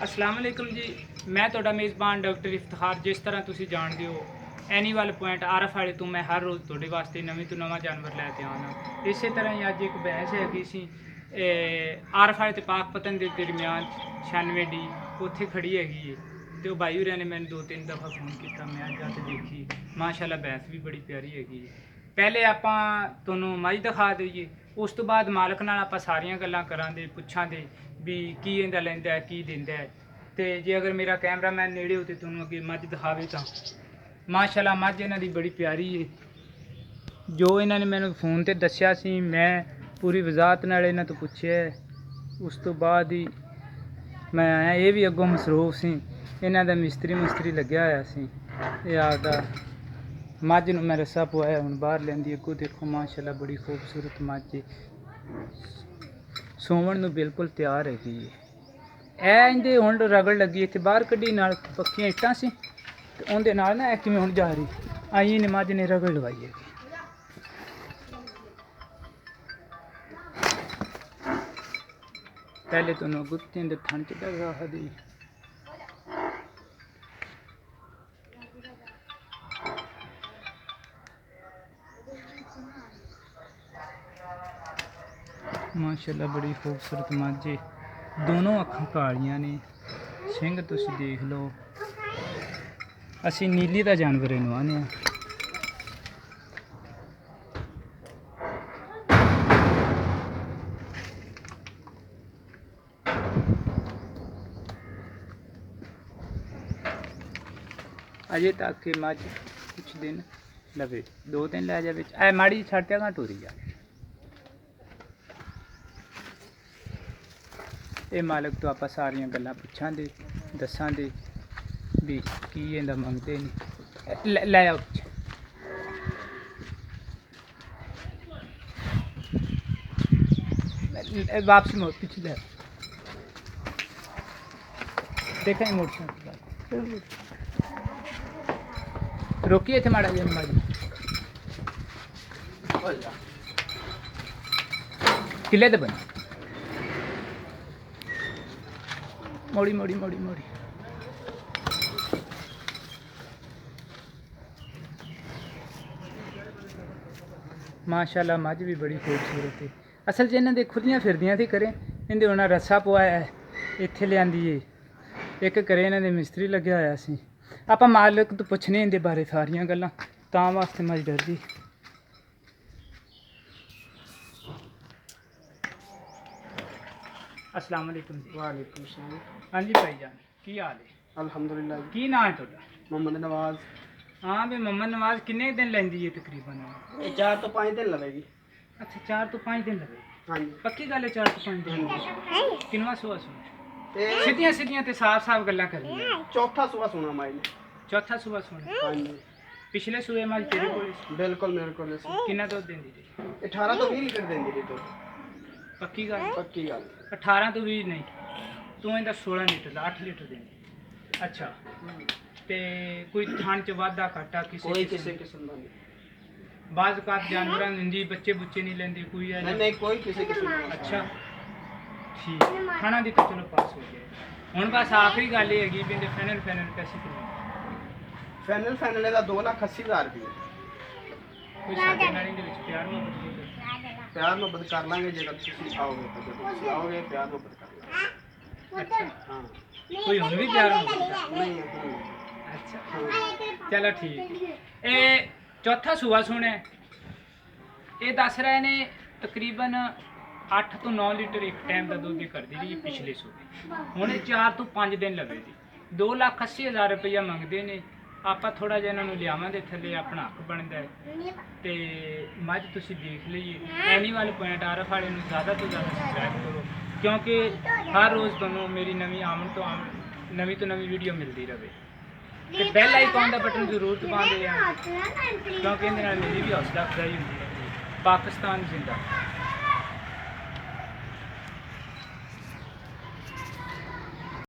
अस्सलाम वालेकुम जी, मैं ਤੁਹਾਡਾ ਮੇਜ਼ਬਾਨ ਡਾਕਟਰ ਇਫਤਖਾਰ। ਜਿਸ ਤਰ੍ਹਾਂ ਤੁਸੀਂ ਜਾਣਦੇ ਹੋ ਐਨੀਮਲ ਪੁਆਇੰਟ ਆਰਫ ਵਾਲੇ ਤੋਂ ਮੈਂ ਹਰ ਰੋਜ਼ ਤੁਹਾਡੇ ਵਾਸਤੇ ਨਵੇਂ ਤੋਂ ਨਵਾਂ ਜਾਨਵਰ ਲੈ ਕੇ ਆਉਣਾ। ਇਸੇ ਤਰ੍ਹਾਂ ਹੀ ਅੱਜ ਇੱਕ ਬਹਿਸ ਹੈਗੀ ਸੀ ਆਰਫ ਵਾਲੇ ਤੇ ਪਾਕਪਤਨ ਦੇ ਦਰਮਿਆਨ 96 ਡੀ ਉੱਥੇ ਖੜੀ ਹੈਗੀ ਹੈ ਤੇ ਉਹ ਭਾਈ ਹੋਰਾਂ ਨੇ ਮੈਨੂੰ 2-3 ਦਫਾ ਫੋਨ ਕੀਤਾ। ਮੈਂ ਅੱਜ ਜਾ ਕੇ ਦੇਖੀ, ਮਾਸ਼ਾਅੱਲਾ ਬਹਿਸ ਵੀ ਬੜੀ ਪਿਆਰੀ ਹੈਗੀ ਹੈ। ਪਹਿਲੇ ਆਪਾਂ ਤੁਹਾਨੂੰ ਮੱਝ ਦਿਖਾ ਦਈਏ, ਉਸ ਤੋਂ ਬਾਅਦ ਮਾਲਕ ਨਾਲ ਆਪਾਂ ਸਾਰੀਆਂ ਗੱਲਾਂ ਕਰਾਂਗੇ, ਪੁੱਛਾਂਗੇ ਵੀ ਕੀ ਇਹਦਾ ਲੈਂਦਾ ਕੀ ਦਿੰਦਾ ਹੈ। ਤੇ ਜੇ ਅਗਰ ਮੇਰਾ ਕੈਮਰਾਮੈਨ ਨੇੜੇ ਹੋ ਤੇ ਤੁਹਾਨੂੰ ਅੱਗੇ ਮੱਝ ਦਿਖਾਵੇ ਤਾਂ ਮਾਸ਼ਾਅੱਲਾ ਮੱਝ ਇਹਨਾਂ ਦੀ ਬੜੀ ਪਿਆਰੀ ਹੈ। ਜੋ ਇਹਨਾਂ ਨੇ ਮੈਨੂੰ ਫੋਨ ਤੇ ਦੱਸਿਆ ਸੀ ਮੈਂ ਪੂਰੀ ਵਜ਼ਾਹਤ ਨਾਲ ਇਹਨਾਂ ਤੋਂ ਪੁੱਛਿਆ। ਉਸ ਤੋਂ ਬਾਅਦ ਹੀ ਮੈਂ ਆਇਆ। ਇਹ ਵੀ ਅੱਗੋਂ ਮਸਰੂਫ ਸੀ, ਇਹਨਾਂ ਦਾ ਮਿਸਤਰੀ ਲੱਗਿਆ ਹੋਇਆ ਸੀ। ਇਹ ਆਪਦਾ ਮੱਝ ਨੂੰ ਮੈਂ ਰੱਸਾ ਪਵਾਇਆ, ਹੁਣ ਬਾਹਰ ਲੈਂਦੀ। ਅੱਗੋਂ ਦੇਖੋ ਮਾਸ਼ਾਅੱਲਾ ਬੜੀ ਖੂਬਸੂਰਤ ਮੱਝ ਹੈ, ਸੋਵਣ ਨੂੰ ਬਿਲਕੁਲ ਤਿਆਰ ਹੈਗੀ ਹੈ। ਇਹਦੇ ਹੁਣ ਰਗੜ ਲੱਗੀ ਇੱਥੇ ਬਾਹਰ ਕੱਢੀ, ਨਾਲ ਪੱਕੀਆਂ ਇੱਟਾਂ ਸੀ ਤੇ ਉਹਦੇ ਨਾਲ ਨਾ ਇਹ ਕਿਵੇਂ ਹੁਣ ਜਾ ਰਹੀ ਆਈ ਨੇ ਮੱਝ ਨੇ ਰਗੜ ਲਵਾਈ ਹੈਗੀ। ਪਹਿਲੇ ਤੁਹਾਨੂੰ ਗੁੱਤਿਆਂ ਦੇ ਥਣ ਚ ਦਗਾ ਦੀ ਮਾਸ਼ਾਅੱਲਾ ਬੜੀ ਖੂਬਸੂਰਤ ਮੱਝ ਹੈ। ਦੋਨੋਂ ਅੱਖਾਂ ਕਾਲੀਆਂ ਨੇ, ਸਿੰਘ ਤੁਸੀਂ ਦੇਖ ਲਓ। ਅਸੀਂ ਨੀਲੀ ਦਾ ਜਾਨਵਰ ਇਹਨੂੰ ਆਨੇ ਆ। ਅਜੇ ਤੱਕ ਇਹ ਮੱਝ ਕੁਛ ਦਿਨ ਲਵੇ, 2 ਦਿਨ ਲੈ ਜਾਵੇ। ਐ ਮਾੜੀ ਛੱਡਿਆ ਘਾਂ ਟੁਰੀ ਆ। ਇਹ ਮਾਲਕ ਤੋਂ ਆਪਾਂ ਸਾਰੀਆਂ ਗੱਲਾਂ ਪੁੱਛਾਂਗੇ, ਦੱਸਾਂਗੇ ਵੀ ਕੀ ਇਹਦਾ ਮੰਗਦੇ ਨੇ। ਲੈ ਆਓ ਵਾਪਸੀ ਮੋੜ ਪਿੱਛੇ ਲੈ ਦੇਖਾਂ ਮੋਟਰਸਾਈਕਲ ਰੋਕੀ ਇੱਥੇ ਮਾੜਾ ਜਿਹਾ ਮਾੜੀ ਕਿਲੇ ਤੇ ਬਣ ਮੋੜੀ ਮਾਸ਼ਾਅੱਲਾ ਮੱਝ ਵੀ ਬੜੀ ਖੂਬਸੂਰਤ ਹੈ। ਅਸਲ 'ਚ ਇਹਨਾਂ ਦੇ ਖੁੱਲੀਆਂ ਫਿਰਦੀਆਂ ਸੀ ਕਰੇ, ਇਹਦੇ ਉਹਨਾਂ ਰੱਸਾ ਪਵਾਇਆ ਇੱਥੇ ਲਿਆਂਦੀ ਏ। ਇੱਕ ਕਰੇ ਇਹਨਾਂ ਦੇ ਮਿਸਤਰੀ ਲੱਗਿਆ ਹੋਇਆ ਸੀ। ਆਪਾਂ ਮਾਲਕ ਤੋਂ ਪੁੱਛਣੇ ਇਹਦੇ ਬਾਰੇ ਸਾਰੀਆਂ ਗੱਲਾਂ, ਤਾਂ ਵਾਸਤੇ ਮੱਝ ਡਰਦੀ। अस्सलाम वालेकुम जी। वालेकुम सलाम। हाँ जी भाईजान, की हाल है? अल्हम्दुलिल्लाह। की नाम है ਤੁਹਾਡਾ? मोहम्मद नवाज। हाँ भी मोहम्मद नवाज किन्ने दिन लेंदी है तकरीबन? ये 4 तो 5 दिन लगेगी। अच्छा 4 तो 5 दिन लगे। हाँ जी। पक्की गल है 4 तो 5 दिन किनवा सुआ सुना ते सीधियां ते साफ गल्लां करनी। चौथा सुबह सुना माई ने। चौथा सुआ सुना। हाँ जी। पिछले सुए माल तेरे कोल बिल्कुल मेरे को किन्ना दुध देंदी थी? 18 तो 20 लीटर देंदी थी। तो पक्की गल? पक्की गल। 18 तो 20 नहीं, तू ਇਹਦਾ 16 ਲੀਟਰ ਦਾ 8 ਲੀਟਰ ਦੇਂਦੀ। ਅੱਛਾ ਤੇ ਕੋਈ ਥਣ ਚ ਵਾਧਾ ਘਾਟਾ कोई किसी किस्म का नहीं। ਬਾਜ਼ ਕਾਤ ਜਾਨਵਰਾਂ ਨੂੰ ਦਿੰਦੀ, ਬੱਚੇ ਬੁੱਚੇ ਨਹੀਂ ਲੈਂਦੀ ਕੋਈ ਹੈ? नहीं नहीं कोई किसी किस्म का। ਅੱਛਾ ਠੀਕ, ਖਾਣਾ ਦੀ ਤਾਂ ਚਲੋ ਪਾਸ ਹੋ ਗਿਆ। ਹੁਣ ਬਸ ਆਖਰੀ ਗੱਲ ਇਹ ਹੈਗੀ ਵੀ ਇਹਦੇ ਫਾਈਨਲ ਪੈਸੇ ਕਿੰਨੇ? फाइनल ਦਾ 2,80,000 रुपये। ਕੋਈ ਸਾਡੇ ਨਾਲ ਇਹਦੇ ਵਿੱਚ ਪਿਆਰ ਮੁਹੱਬਤ ਨਹੀਂ ਕਰਦਾ? प्यार मोहब्बत कर लांगे जे तुम आओगे तो जब तुम आओगे प्यार मोहब्बत कर लांगे। ਅੱਛਾ हाँ ਕੋਈ ਹੁਣ ਵੀ ਪਿਆਰ ਮੁਹੱਬਤ ਕਰਦਾ? नहीं है। ਅੱਛਾ ਚਲੋ ਠੀਕ। ਇਹ ਚੌਥਾ ਸੂਆ ਸੁਣਿਆ, ਇਹ ਦੱਸ ਰਹੇ ਨੇ ਤਕਰੀਬਨ 8 ਤੋਂ 9 ਲੀਟਰ ਇੱਕ ਟਾਈਮ ਦਾ ਦੁੱਧ ਕਰਦੀ ਰਹੀ ਪਿਛਲੇ ਸੂਏ। ਹੁਣ ਇਹ 4 ਤੋਂ 5 ਦਿਨ ਲੱਗੇਗੀ। 2,80,000 ਰੁਪਈਆ ਮੰਗਦੇ ਨੇ। ਆਪਾਂ ਥੋੜਾ ਜਿਹਾ ਇਹਨਾਂ ਨੂੰ ਲਿਆਵਾਂਗੇ ਥੱਲੇ, ਆਪਣਾ ਹੱਕ ਬਣਦਾ ਹੈ। ਤੇ ਮੱਝ ਤੁਸੀਂ ਦੇਖ ਲਈਏ। ਐਨੀਮਲ ਪੁਆਇੰਟ ਆਰਫ ਵਾਲੇ ਨੂੰ ਜ਼ਿਆਦਾ ਤੋਂ ਜ਼ਿਆਦਾ ਸਬਸਕ੍ਰਾਈਬ ਕਰੋ, ਕਿਉਂਕਿ ਹਰ ਰੋਜ਼ ਤੁਹਾਨੂੰ ਮੇਰੀ ਨਵੀਂ ਨਵੀਂ ਤੋਂ ਨਵੀਂ ਵੀਡੀਓ ਮਿਲਦੀ ਰਹੇ। ਤੇ ਬੈਲ ਆਈਕਨ ਦਾ ਬਟਨ ਜ਼ਰੂਰ ਦਬਾਉਂਦੇ ਆ, ਕਿਉਂਕਿ ਇਹਦੇ ਨਾਲ ਮੇਰੀ ਵੀ ਹੌਸਲਾ ਅਫਜ਼ਾਈ ਹੁੰਦੀ ਹੈ। ਪਾਕਿਸਤਾਨ ਜ਼ਿੰਦਾਬਾਦ।